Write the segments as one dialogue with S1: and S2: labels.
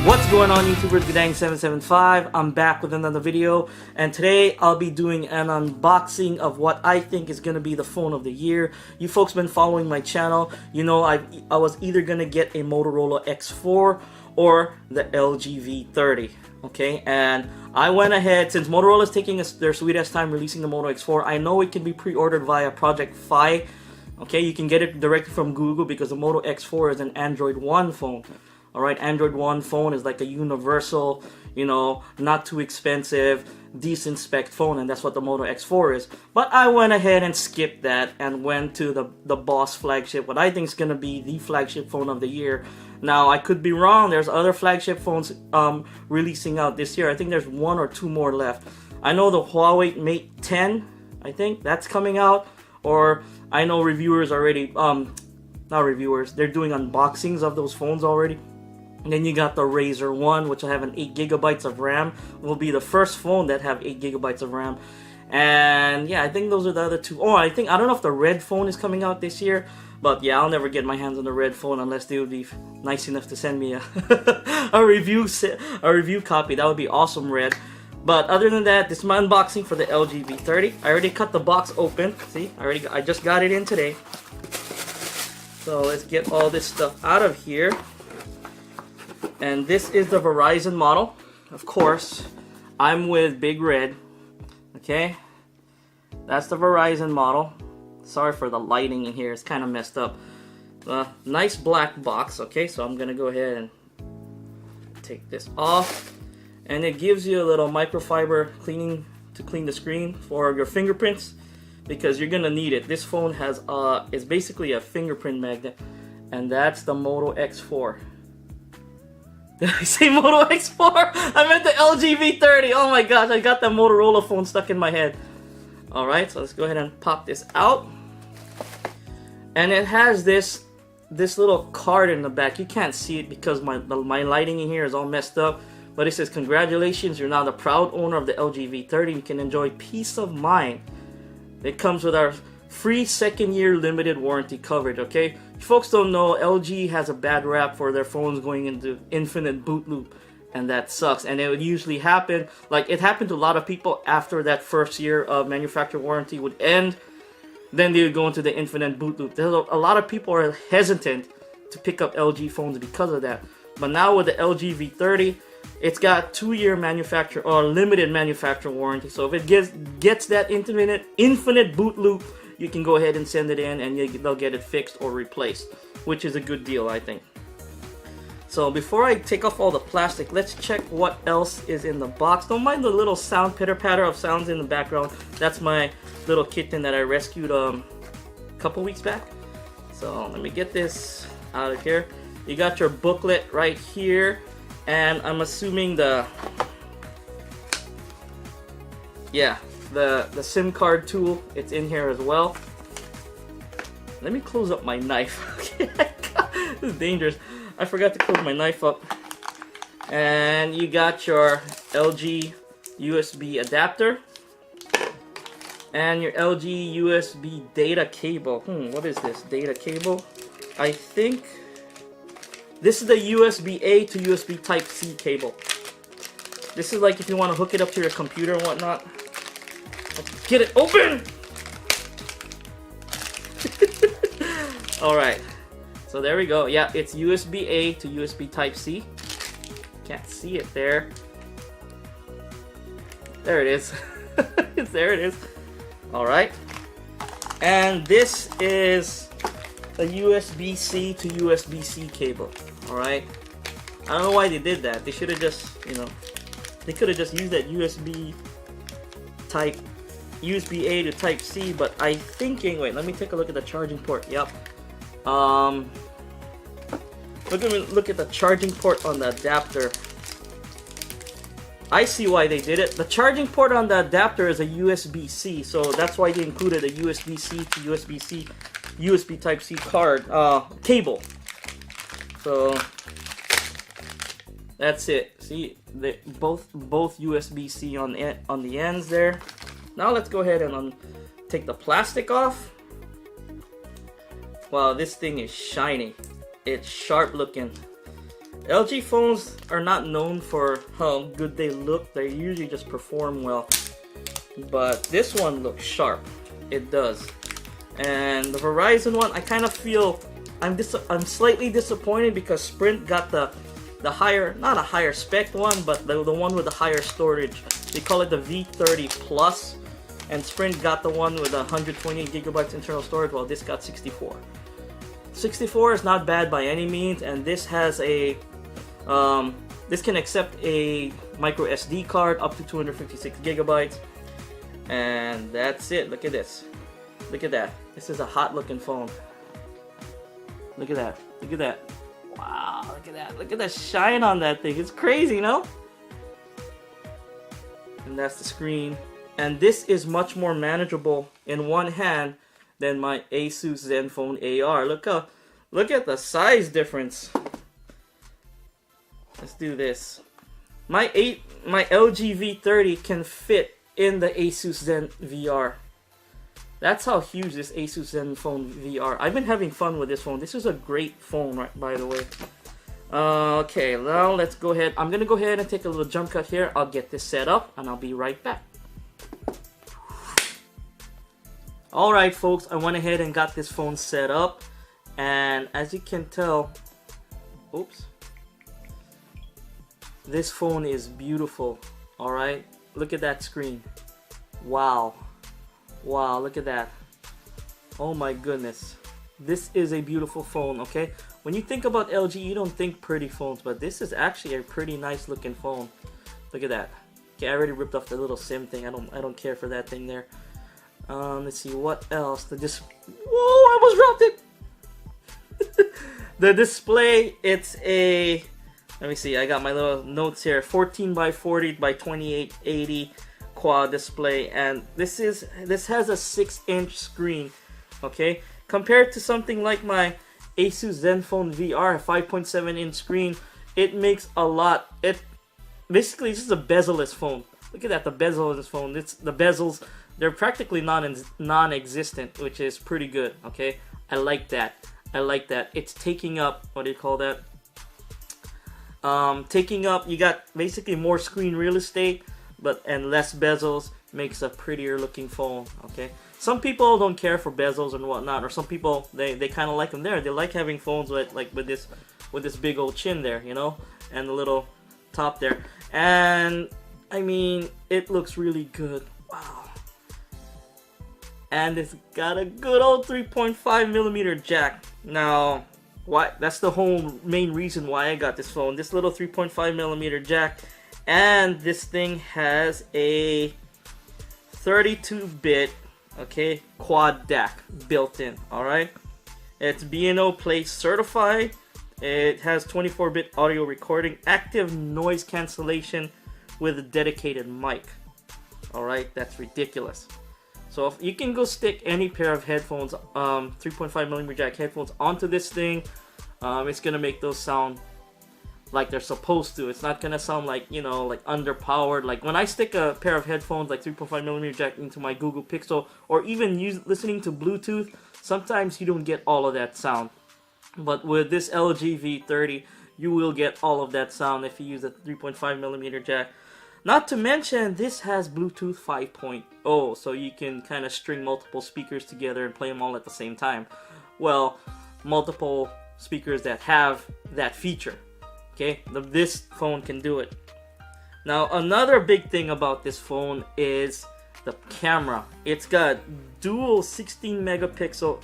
S1: What's going on, YouTubers? Gadang775. I'm back with another video, and today I'll be doing an unboxing of what I think is going to be the phone of the year. You folks been following my channel, you know I was either going to get a Motorola X4 or the LG V30. Okay, and I went ahead, since Motorola is taking their sweet ass time releasing the Moto X4. I know it can be pre-ordered via Project Fi. Okay, you can get it directly from Google because the Moto X4 is an Android One phone. Alright, Android One phone is like a universal, you know, not too expensive, decent spec phone, and that's what the Moto X4 is. But I went ahead and skipped that and went to the Boss flagship, what I think is going to be the flagship phone of the year. Now, I could be wrong. There's other flagship phones releasing out this year. I think there's one or two more left. I know the Huawei Mate 10, I think, that's coming out. Or I know reviewers already, not reviewers, they're doing unboxings of those phones already. And then you got the Razer One, which will have an 8GB of RAM. Will be the first phone that have 8GB of RAM. And yeah, I think those are the other two. Oh, I don't know if the red phone is coming out this year. But yeah, I'll never get my hands on the red phone unless they would be nice enough to send me a review copy. That would be awesome, red. But other than that, this is my unboxing for the LG V30. I already cut the box open. See, I just got it in today. So let's get all this stuff out of here. And this is the Verizon model. Of course, I'm with Big Red. Okay, that's the Verizon model. Sorry for the lighting in here, it's kind of messed up. Nice black box. Okay, so I'm gonna go ahead and take this off, and it gives you a little microfiber cleaning to clean the screen for your fingerprints, because you're gonna need it. This phone has is basically a fingerprint magnet, and that's the Moto X4. Did I say Moto X4? I meant the LG V30. Oh my gosh, I got that Motorola phone stuck in my head. Alright, so let's go ahead and pop this out. And it has this little card in the back. You can't see it because my lighting in here is all messed up. But it says, congratulations, you're now the proud owner of the LG V30. You can enjoy peace of mind. It comes with our free second-year limited warranty coverage, okay? If folks don't know, LG has a bad rap for their phones going into infinite boot loop, and that sucks. And it would usually happen, like it happened to a lot of people after that first year of manufacturer warranty would end, then they would go into the infinite boot loop. There's a lot of people are hesitant to pick up LG phones because of that. But now with the LG V30, it's got 2-year manufacturer or limited manufacturer warranty. So if it gets that infinite boot loop, you can go ahead and send it in and they'll get it fixed or replaced, which is a good deal, I think. So before I take off all the plastic, let's check what else is in the box. Don't mind the little sound pitter-patter of sounds in the background. That's my little kitten that I rescued a couple weeks back. So let me get this out of here. You got your booklet right here, and I'm assuming the SIM card tool, it's in here as well. Let me close up my knife. This is dangerous. I forgot to close my knife up. And you got your LG USB adapter and your LG USB data cable. What is this? Data cable? I think this is the USB-A to USB Type-C cable. This is like if you want to hook it up to your computer and whatnot. Let's get it open! Alright, so there we go. Yeah, it's USB-A to USB Type-C. Can't see it there. There it is. There it is. Alright. And this is a USB-C to USB-C cable. Alright. I don't know why they did that. They should have just, you know, they could have just used that USB-A to Type-C, but I'm thinking, wait, let me take a look at the charging port. Yep. Look at the charging port on the adapter. I see why they did it. The charging port on the adapter is a USB-C, so that's why they included a USB-C to USB-C, USB Type-C card cable. So that's it. See, both USB-C on the ends there. Now let's go ahead and take the plastic off. Wow, this thing is shiny. It's sharp looking. LG phones are not known for how good they look. They usually just perform well. But this one looks sharp. It does. And the Verizon one, I kind of feel I'm slightly disappointed because Sprint got the higher, not a higher spec one, but the one with the higher storage. They call it the V30 Plus, and Sprint got the one with 128 gigabytes internal storage, while this got 64. 64 is not bad by any means, and this has a this can accept a micro SD card up to 256 gigabytes, and that's it. Look at this. Look at that. This is a hot looking phone. Look at that. Look at that. Wow, look at that. Look at that shine on that thing. It's crazy, no? And that's the screen. And this is much more manageable in one hand than my Asus Zenfone AR. Look at the size difference. Let's do this. My LG V30 can fit in the Asus Zen VR. That's how huge this Asus Zenfone VR. I've been having fun with this phone. This is a great phone, right, by the way. Okay, now let's go ahead. I'm gonna go ahead and take a little jump cut here. I'll get this set up and I'll be right back. Alright folks, I went ahead and got this phone set up, and as you can tell, oops, this phone is beautiful. Alright, look at that screen. Wow. Wow, look at that. Oh my goodness. This is a beautiful phone, okay? When you think about LG, you don't think pretty phones, but this is actually a pretty nice looking phone. Look at that. Okay, I already ripped off the little SIM thing. I don't care for that thing there. Let's see what else. Whoa, I almost dropped it. The display, it's a, let me see, I got my little notes here. 14 by 40 by 2880 quad display, and this has a 6-inch screen. Okay, compared to something like my Asus Zenfone VR, 5.7-inch screen, it makes a lot. It basically, this is a bezel-less phone. Look at that, the bezel of this phone. The bezels, they're practically non-existent, which is pretty good. Okay, I like that. I like that. It's taking up, what do you call that? Taking up, you got basically more screen real estate, and less bezels, makes a prettier looking phone. Okay, some people don't care for bezels and whatnot, or some people they kind of like them there. They like having phones with this big old chin there, you know, and the little top there. And I mean, it looks really good. Wow. And it's got a good old 3.5mm jack. Now, why? That's the whole main reason why I got this phone. This little 3.5mm jack. And this thing has a 32-bit, okay, quad DAC built in. All right, it's B&O Play certified. It has 24-bit audio recording, active noise cancellation with a dedicated mic. All right, that's ridiculous. So if you can go stick any pair of headphones, 3.5mm jack headphones onto this thing, it's gonna make those sound like they're supposed to. It's not gonna sound like, you know, like underpowered. Like when I stick a pair of headphones like 3.5mm jack into my Google Pixel, or even listening to Bluetooth, sometimes you don't get all of that sound. But with this LG V30, you will get all of that sound if you use a 3.5mm jack. Not to mention, this has Bluetooth 5.0, so you can kind of string multiple speakers together and play them all at the same time. Well, multiple speakers that have that feature. Okay, this phone can do it. Now, another big thing about this phone is the camera. It's got dual 16 megapixel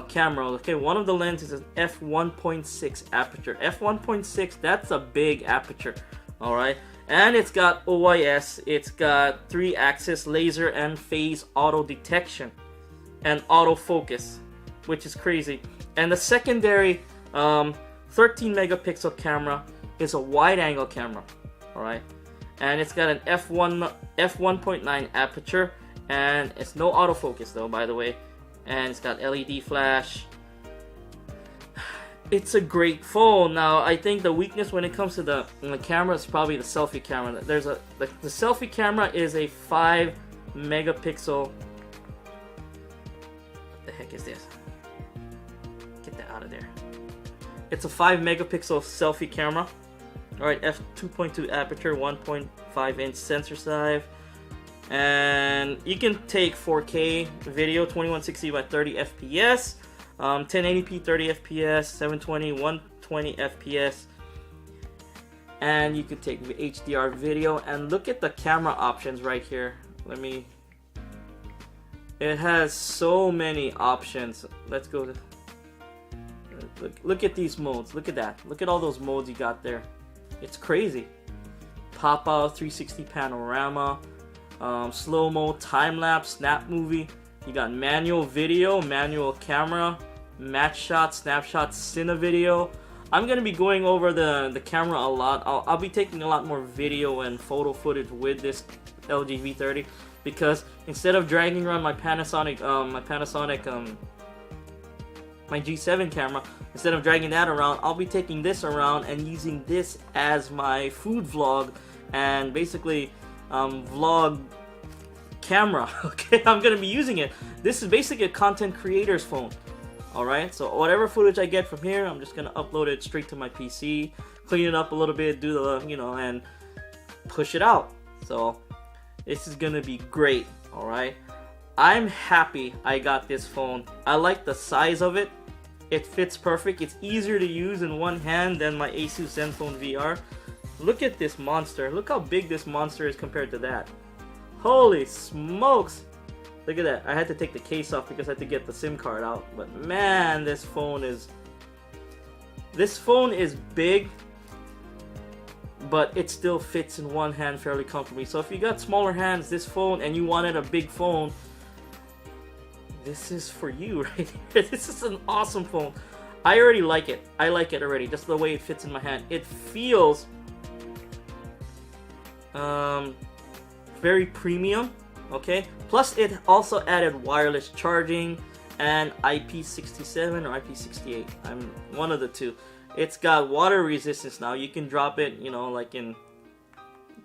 S1: camera. Okay, one of the lenses is an f1.6 aperture. F1.6, that's a big aperture. All right, and it's got OIS. It's got 3-axis laser and phase auto detection and autofocus, which is crazy. And the secondary 13 megapixel camera is a wide angle camera. Alright, and it's got an f1.9 aperture, and it's no autofocus though, by the way, and it's got LED flash. It's a great phone. Now, I think the weakness when it comes to the camera is probably the selfie camera. The selfie camera is a 5 megapixel. What the heck is this? Get that out of there. It's a 5 megapixel selfie camera. Alright, f2.2 aperture, 1.5 inch sensor size. And you can take 4K video, 2160 by 30 FPS, 1080p 30 FPS, 720, 120 FPS. And you can take HDR video. And look at the camera options right here. It has so many options. Let's go to... Look at these modes. Look at that. Look at all those modes you got there. It's crazy. Pop-out, 360 panorama, slow-mo, time-lapse, snap movie. You got manual video, manual camera, match shot, snapshot, cine video. I'm going to be going over the camera a lot. I'll be taking a lot more video and photo footage with this LG V30 because instead of dragging around my Panasonic my G7 camera, instead of dragging that around, I'll be taking this around and using this as my food vlog and basically vlog camera. Okay, I'm gonna be using it. This is basically a content creator's phone. Alright, so whatever footage I get from here, I'm just gonna upload it straight to my PC, clean it up a little bit, do the, and push it out. So this is gonna be great. Alright, I'm happy I got this phone. I like the size of it. It fits perfect. It's easier to use in one hand than my Asus Zenfone VR. Look at this monster. Look how big this monster is compared to that. Holy smokes! Look at that. I had to take the case off because I had to get the SIM card out. But man, this phone is big, but it still fits in one hand fairly comfortably. So if you got smaller hands, this phone, and you wanted a big phone, this is for you right here. This is an awesome phone. I already like it. I like it already. Just the way it fits in my hand. It feels very premium. Okay. Plus, it also added wireless charging and IP67 or IP68. I'm one of the two. It's got water resistance now. You can drop it, like in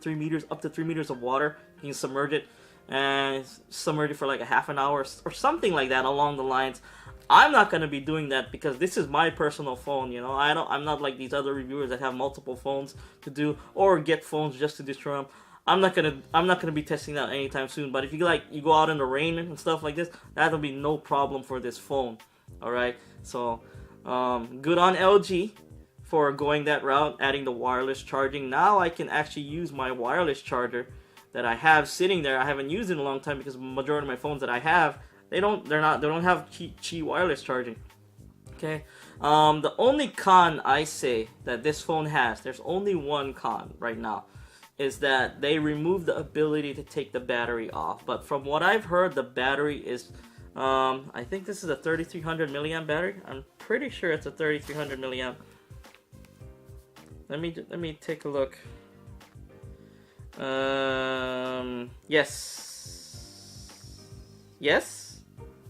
S1: 3 meters, up to 3 meters of water. You can submerge it. And submerge it for like a half an hour or something like that along the lines. I'm not gonna be doing that because this is my personal phone. I'm not like these other reviewers that have multiple phones to do or get phones just to destroy them. I'm not gonna be testing that anytime soon. But if you go out in the rain and stuff like this, that'll be no problem for this phone. All right, so good on LG for going that route, adding the wireless charging. Now I can actually use my wireless charger that I have sitting there. I haven't used it in a long time because the majority of my phones that I have, they don't have Qi wireless charging. Okay, the only con I say that this phone has, there's only one con right now, is that they removed the ability to take the battery off. But from what I've heard, the battery is, I think this is a 3300 milliamp battery. I'm pretty sure it's a 3300 milliamp. Let me take a look. Yes.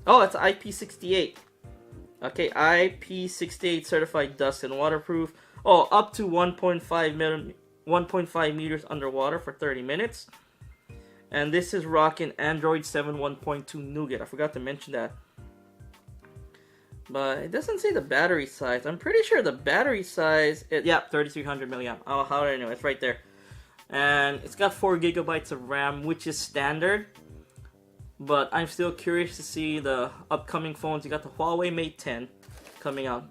S1: Oh, it's IP68. Okay, IP68 certified dust and waterproof. Oh, up to 1.5 meters underwater for 30 minutes. And this is rocking Android 7 1.2 Nougat. I forgot to mention that. But it doesn't say the battery size. I'm pretty sure the battery size, yeah, 3300 milliamp. Oh, how do I know? It's right there. And it's got 4 gigabytes of RAM, which is standard. But I'm still curious to see the upcoming phones. You got the Huawei Mate 10 coming out.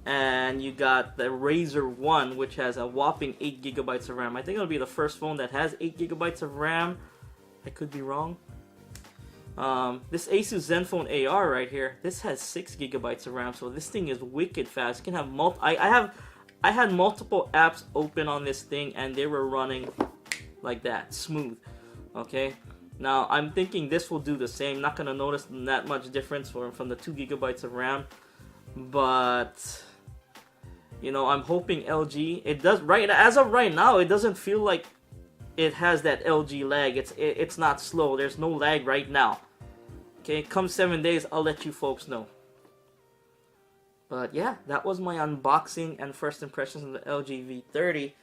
S1: And you got the Razer One, which has a whopping 8 gigabytes of RAM. I think it'll be the first phone that has 8 gigabytes of RAM. I could be wrong. This Asus Zenfone AR right here, this has 6 gigabytes of RAM. So this thing is wicked fast. You can have I had multiple apps open on this thing and they were running like that, smooth. Okay, now I'm thinking this will do the same. Not gonna notice that much difference from the 2 gigabytes of RAM, but I'm hoping LG. It does as of right now. It doesn't feel like it has that LG lag. It's not slow. There's no lag right now. Okay, come 7 days, I'll let you folks know. But yeah, that was my unboxing and first impressions of the LG V30.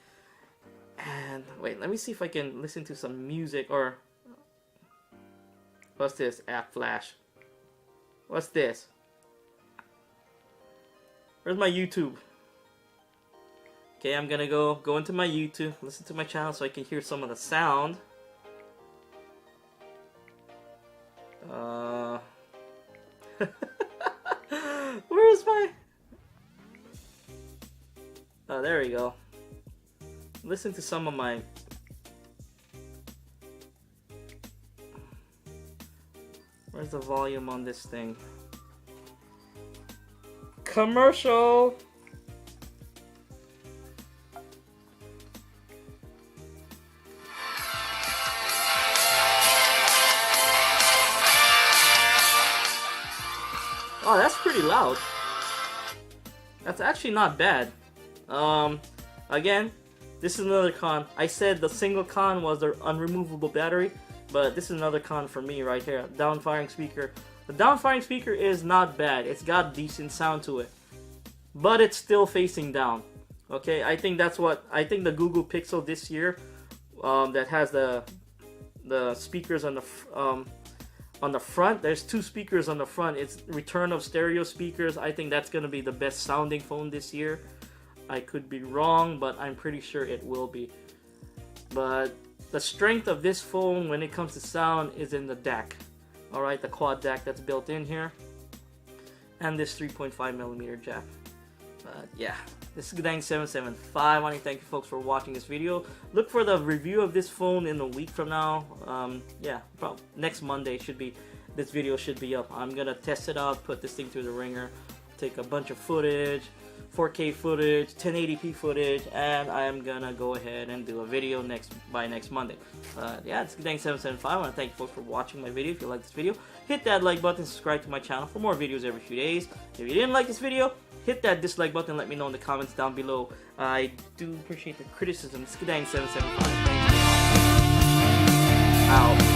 S1: And wait, let me see if I can listen to some music or... What's this? App Flash. What's this? Where's my YouTube? Okay, I'm gonna go into my YouTube, listen to my channel so I can hear some of the sound. Where's my... Oh, there we go. Listen to some of my... Where's the volume on this thing? Commercial! Oh, that's pretty loud. That's actually not bad. Again, this is another con. I said the single con was the unremovable battery, but this is another con for me right here. Downfiring speaker. The downfiring speaker is not bad. It's got decent sound to it, but it's still facing down. Okay, I think that's what I think the Google Pixel this year that has the speakers on the front. There's two speakers on the front. It's return of stereo speakers. I think that's gonna be the best sounding phone this year. I could be wrong, but I'm pretty sure it will be. But the strength of this phone when it comes to sound is in the DAC. Alright, the quad DAC that's built in here. And this 3.5mm jack. But yeah, this is Gudang775. I want to thank you folks for watching this video. Look for the review of this phone in a week from now. Yeah, probably next Monday this video should be up. I'm gonna test it out, put this thing through the ringer, take a bunch of footage, 4K footage, 1080p footage, and I am gonna go ahead and do a video by next Monday. Yeah, it's Gudang775. I want to thank you folks for watching my video. If you like this video, hit that like button, subscribe to my channel for more videos every few days. If you didn't like this video, hit that dislike button, let me know in the comments down below. I do appreciate the criticism. It's Gudang775. Out.